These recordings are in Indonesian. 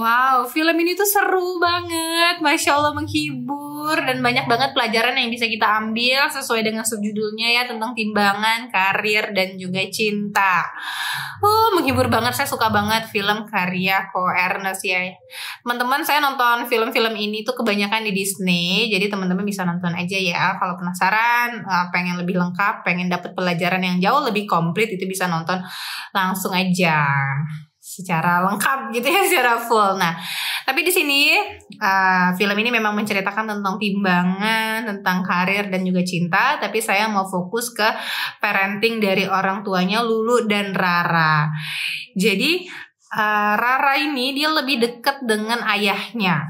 Wow, film ini tuh seru banget, Masya Allah menghibur dan banyak banget pelajaran yang bisa kita ambil sesuai dengan subjudulnya ya, tentang timbangan, karir, dan juga cinta. Menghibur banget, saya suka banget film karya Ko Ernest ya. Teman-teman, saya nonton film-film ini tuh kebanyakan di Disney, jadi teman-teman bisa nonton aja ya. Kalau penasaran, pengen lebih lengkap, pengen dapat pelajaran yang jauh lebih komplit, itu bisa nonton langsung aja secara lengkap gitu ya, secara full. Nah, tapi di sini film ini memang menceritakan tentang timbangan, tentang karir dan juga cinta. Tapi saya mau fokus ke parenting dari orang tuanya Lulu dan Rara. Jadi Rara ini dia lebih dekat dengan ayahnya,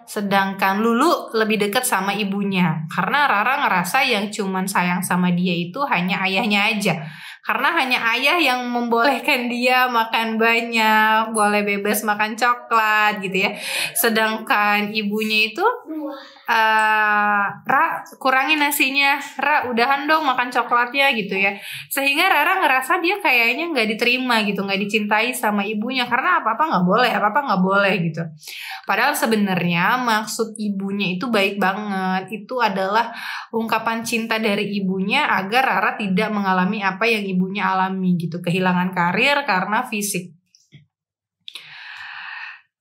sedangkan Lulu lebih dekat sama ibunya. Karena Rara ngerasa yang cuman sayang sama dia itu hanya ayahnya aja. Karena hanya ayah yang membolehkan dia makan banyak, boleh bebas makan coklat gitu ya. Sedangkan ibunya itu, Ra kurangin nasinya, Ra udahan dong makan coklatnya gitu ya. Sehingga Rara ngerasa dia kayaknya nggak diterima gitu, nggak dicintai sama ibunya. Karena apa-apa nggak boleh gitu. Padahal sebenarnya maksud ibunya itu baik banget. Itu adalah ungkapan cinta dari ibunya agar Rara tidak mengalami apa yang ibunya alami gitu, kehilangan karir karena fisik.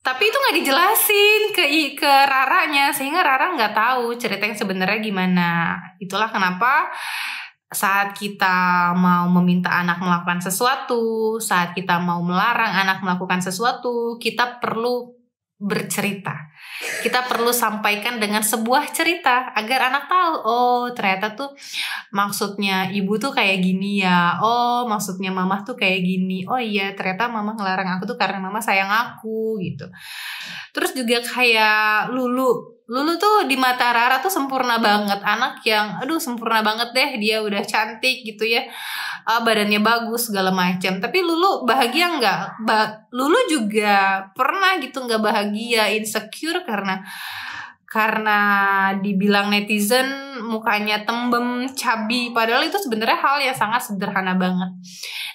Tapi itu nggak dijelasin ke Raranya, sehingga Rara nggak tahu cerita yang sebenarnya gimana. Itulah kenapa saat kita mau meminta anak melakukan sesuatu, saat kita mau melarang anak melakukan sesuatu, kita perlu bercerita. Kita perlu sampaikan dengan sebuah cerita agar anak tahu, oh ternyata tuh maksudnya ibu tuh kayak gini ya. Oh maksudnya mama tuh kayak gini. Oh iya ternyata mama ngelarang aku tuh karena mama sayang aku gitu. Terus juga kayak Lulu tuh di mata Rara tuh sempurna banget. Anak yang sempurna banget deh. Dia udah cantik gitu ya, badannya bagus segala macam. Tapi Lulu bahagia nggak? Lulu juga pernah gitu nggak bahagia, insecure karena dibilang netizen mukanya tembem, cabi. Padahal itu sebenarnya hal yang sangat sederhana banget.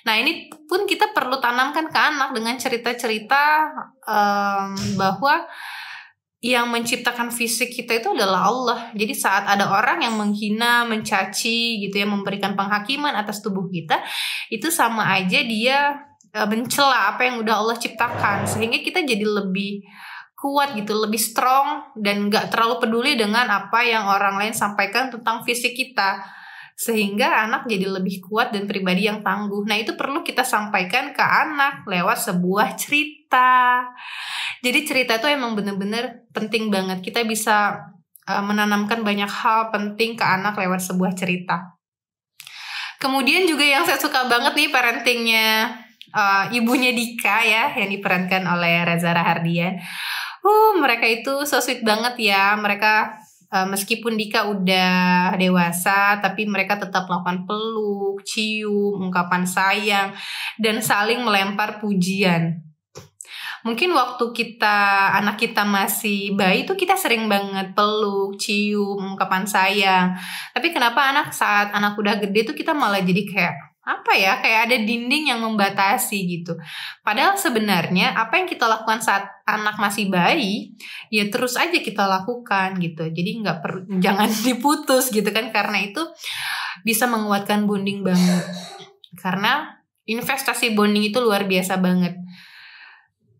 Nah ini pun kita perlu tanamkan ke anak dengan cerita-cerita bahwa yang menciptakan fisik kita itu adalah Allah. Jadi saat ada orang yang menghina, mencaci gitu ya, memberikan penghakiman atas tubuh kita, itu sama aja dia mencela apa yang udah Allah ciptakan. Sehingga kita jadi lebih kuat gitu, lebih strong, dan gak terlalu peduli dengan apa yang orang lain sampaikan tentang fisik kita. Sehingga anak jadi lebih kuat dan pribadi yang tangguh. Nah itu perlu kita sampaikan ke anak lewat sebuah cerita. Jadi cerita itu emang bener-bener penting banget. Kita bisa menanamkan banyak hal penting ke anak lewat sebuah cerita. Kemudian juga yang saya suka banget nih parentingnya ibunya Dika ya, yang diperankan oleh Reza Rahardian. Mereka itu so sweet banget ya. Mereka meskipun Dika udah dewasa, tapi mereka tetap melakukan peluk, cium, ungkapan sayang, dan saling melempar pujian. Mungkin waktu anak kita masih bayi tuh kita sering banget peluk, cium, ungkapan sayang. Tapi kenapa saat anak udah gede tuh kita malah jadi kayak kayak ada dinding yang membatasi gitu. Padahal sebenarnya apa yang kita lakukan saat anak masih bayi, ya terus aja kita lakukan gitu. Jadi jangan diputus gitu kan, karena itu bisa menguatkan bonding banget. Karena investasi bonding itu luar biasa banget.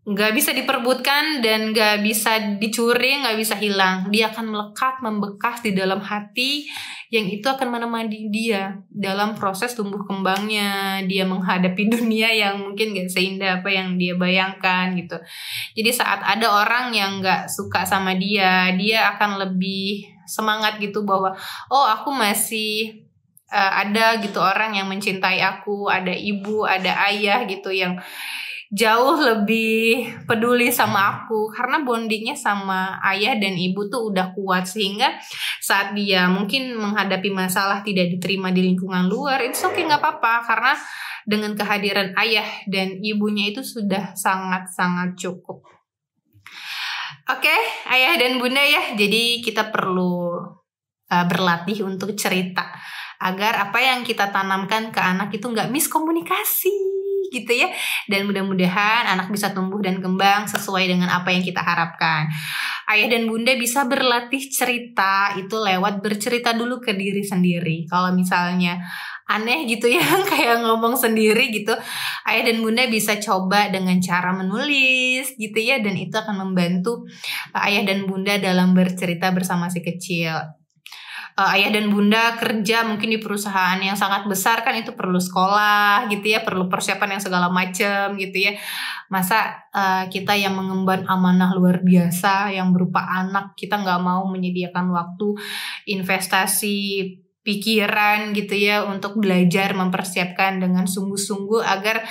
Nggak bisa diperbutkan dan nggak bisa dicuri, nggak bisa hilang. Dia akan melekat, membekas di dalam hati, yang itu akan menemani dia dalam proses tumbuh kembangnya. Dia menghadapi dunia yang mungkin nggak seindah apa yang dia bayangkan gitu. Jadi saat ada orang yang nggak suka sama dia akan lebih semangat gitu bahwa aku masih ada gitu orang yang mencintai aku, ada ibu, ada ayah gitu yang jauh lebih peduli sama aku, karena bondingnya sama ayah dan ibu tuh udah kuat. Sehingga saat dia mungkin menghadapi masalah tidak diterima di lingkungan luar, it's okay, nggak apa-apa, karena dengan kehadiran ayah dan ibunya itu sudah sangat-sangat cukup. Oke, ayah dan bunda ya, jadi kita perlu berlatih untuk cerita agar apa yang kita tanamkan ke anak itu nggak miskomunikasi gitu ya. Dan mudah-mudahan anak bisa tumbuh dan kembang sesuai dengan apa yang kita harapkan. Ayah dan bunda bisa berlatih cerita itu lewat bercerita dulu ke diri sendiri. Kalau misalnya aneh gitu ya, kayak ngomong sendiri gitu, ayah dan bunda bisa coba dengan cara menulis gitu ya, dan itu akan membantu ayah dan bunda dalam bercerita bersama si kecil. Ayah dan bunda kerja mungkin di perusahaan yang sangat besar, kan itu perlu sekolah gitu ya, perlu persiapan yang segala macam gitu ya. Masa kita yang mengemban amanah luar biasa yang berupa anak, kita nggak mau menyediakan waktu, investasi pikiran gitu ya untuk belajar, mempersiapkan dengan sungguh-sungguh agar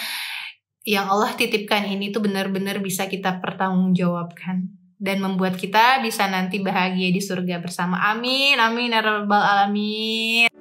yang Allah titipkan ini tuh benar-benar bisa kita pertanggungjawabkan dan membuat kita bisa nanti bahagia di surga bersama. Amin, amin ya rabbal alamin.